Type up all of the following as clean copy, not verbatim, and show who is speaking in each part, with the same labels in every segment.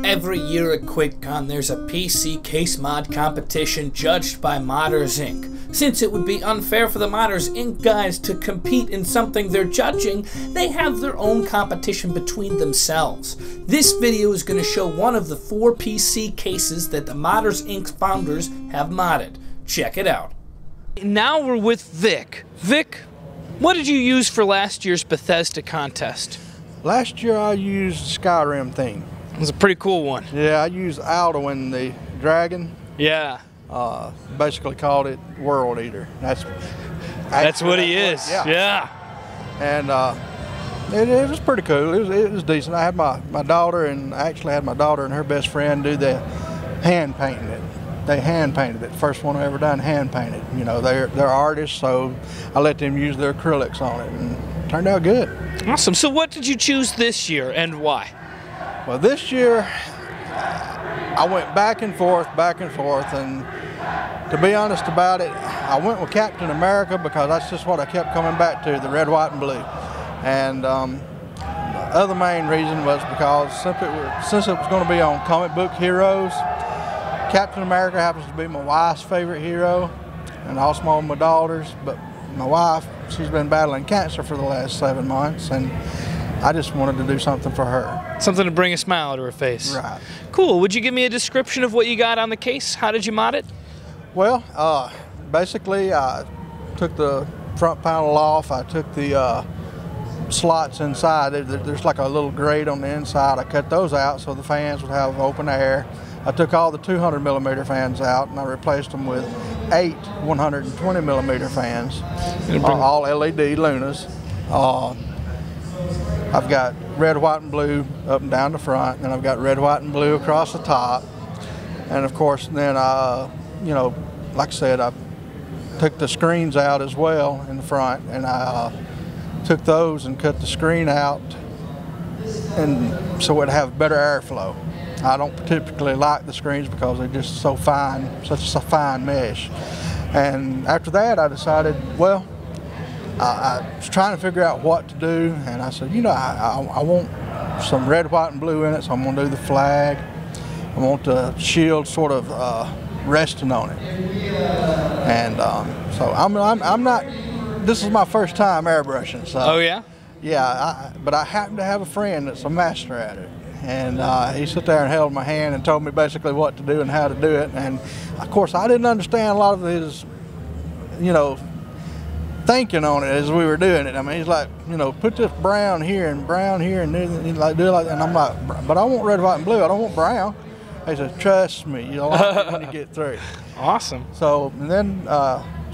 Speaker 1: Every year at QuakeCon there's a PC case mod competition judged by Modders Inc. Since it would be unfair for the Modders Inc. guys to compete in something they're judging, they have their own competition between themselves. This video is going to show one of the 4 PC cases that the Modders Inc. founders have modded. Check it out. Now we're with Vic. Vic, what did you use for last year's Bethesda contest?
Speaker 2: Last year I used Skyrim theme.
Speaker 1: It was a pretty cool one.
Speaker 2: Yeah, I used Alduin the dragon.
Speaker 1: Yeah.
Speaker 2: Basically called it World Eater. That's
Speaker 1: what he is. Yeah.
Speaker 2: And it was pretty cool. It was decent. I had my daughter, and I actually had my daughter and her best friend do the hand painting it. They hand painted it. First one I ever done hand painted. You know, they're artists, so I let them use their acrylics on it, and it turned out good.
Speaker 1: Awesome. So what did you choose this year, and why?
Speaker 2: Well, this year I went back and forth, and to be honest about it, I went with Captain America because that's just what I kept coming back to, the red, white, and blue. And the other main reason was because since it was going to be on comic book heroes, Captain America happens to be my wife's favorite hero, and also one of my daughter's. But my wife, she's been battling cancer for the last 7 months, and I just wanted to do something for her.
Speaker 1: Something to bring a smile to her face.
Speaker 2: Right.
Speaker 1: Cool. Would you give me a description of what you got on the case? How did you mod it?
Speaker 2: Well, basically I took the front panel off. I took the slots inside. There's like a little grate on the inside. I cut those out so the fans would have open air. I took all the 200mm fans out and I replaced them with 8 120mm fans, all LED Lunas. I've got red, white, and blue up and down the front, and I've got red, white, and blue across the top. And of course, then you know, like I said, I took the screens out as well in the front, and I took those and cut the screen out, and so it'd have better airflow. I don't typically like the screens because they're just so fine, such a fine mesh. And after that, I decided, well, I was trying to figure out what to do, and I said, you know, I want some red, white, and blue in it, so I'm going to do the flag. I want the shield sort of resting on it. And so I'm not, this is my first time airbrushing. So,
Speaker 1: oh, yeah?
Speaker 2: Yeah, but I happen to have a friend that's a master at it. And he sat there and held my hand and told me basically what to do and how to do it. And of course, I didn't understand a lot of his, you know, thinking on it as we were doing it. I mean, he's like, you know, put this brown here and like do it like that. And I'm like, but I want red, white, and blue. I don't want brown. He said, trust me, you'll like it when you get through.
Speaker 1: Awesome.
Speaker 2: So and then,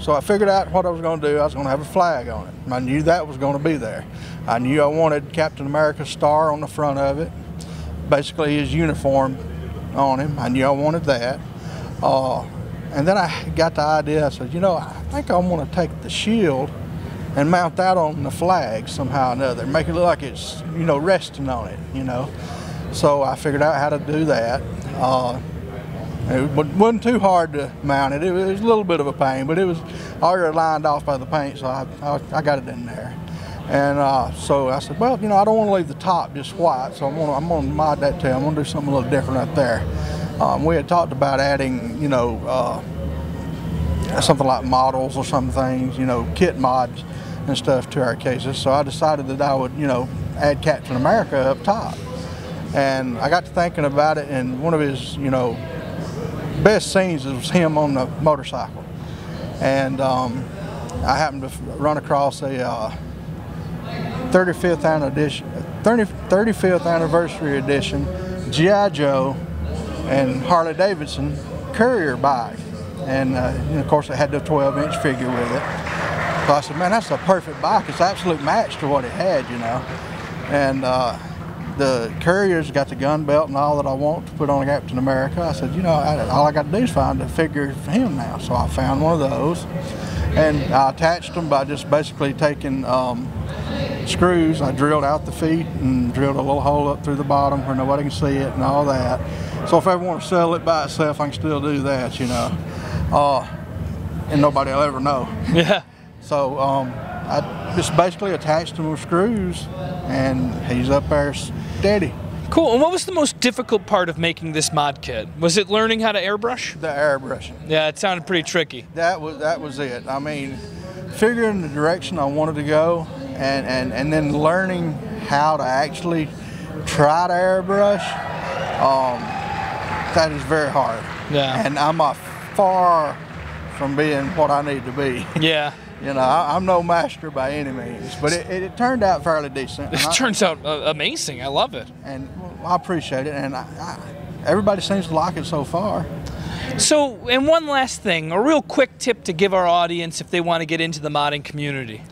Speaker 2: so I figured out what I was going to do. I was going to have a flag on it. I knew that was going to be there. I knew I wanted Captain America's star on the front of it, basically his uniform on him. I knew I wanted that. And then I got the idea, I said, you know, I think I want to take the shield and mount that on the flag somehow or another, make it look like it's, you know, resting on it, you know. So I figured out how to do that. It wasn't too hard to mount it. It was a little bit of a pain, but it was already lined off by the paint, so I got it in there. And so I said, well, you know, I don't want to leave the top just white, so I'm going to mod that too. I'm going to do something a little different up there. We had talked about adding, you know, something like models or some things, you know, kit mods and stuff to our cases. So I decided that I would, you know, add Captain America up top. And I got to thinking about it, and one of his, you know, best scenes was him on the motorcycle. And I happened to run across a 35th anniversary edition G.I. Joe and Harley Davidson Courier bike, and of course it had the 12-inch figure with it. So I said, man, that's a perfect bike. It's an absolute match to what it had, you know. And the Courier's got the gun belt and all that I want to put on a Captain America. I said, you know, all I got to do is find a figure for him now. So I found one of those, and I attached them by just basically taking screws. I drilled out the feet and drilled a little hole up through the bottom where nobody can see it and all that. So if I ever want to sell it by itself, I can still do that, you know. And nobody will ever know.
Speaker 1: Yeah.
Speaker 2: So I just basically attached him with screws, and he's up there steady.
Speaker 3: Cool. And what was the most difficult part of making this mod kit? Was it learning how to airbrush?
Speaker 2: The airbrushing.
Speaker 3: Yeah, it sounded pretty tricky.
Speaker 2: That was it. I mean, figuring the direction I wanted to go, and then learning how to actually try to airbrush. That is very hard.
Speaker 3: Yeah.
Speaker 2: And I'm far from being what I need to be.
Speaker 3: Yeah.
Speaker 2: You know, I'm no master by any means, but it turned out fairly decent.
Speaker 3: It turns out amazing. I love it.
Speaker 2: And I appreciate it, and everybody seems to like it so far.
Speaker 3: So, and one last thing, a real quick tip to give our audience if they want to get into the modding community.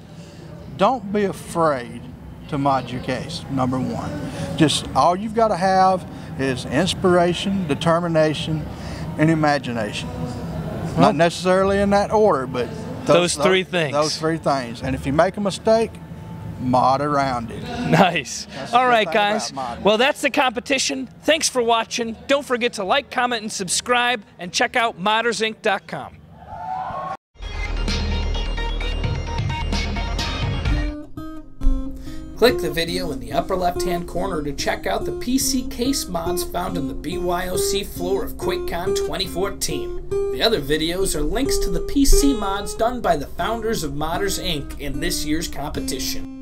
Speaker 2: Don't be afraid to mod your case, number one. Just all you've got to have is inspiration, determination, and imagination. Not necessarily in that order, but
Speaker 3: those three things.
Speaker 2: Those three things. And if you make a mistake, mod around it.
Speaker 3: Nice. All right, guys. Well, that's the competition. Thanks for watching. Don't forget to like, comment, and subscribe, and check out moddersinc.com.
Speaker 1: Click the video in the upper left-hand corner to check out the PC case mods found on the BYOC floor of QuakeCon 2014. The other videos are links to the PC mods done by the founders of Modders Inc. in this year's competition.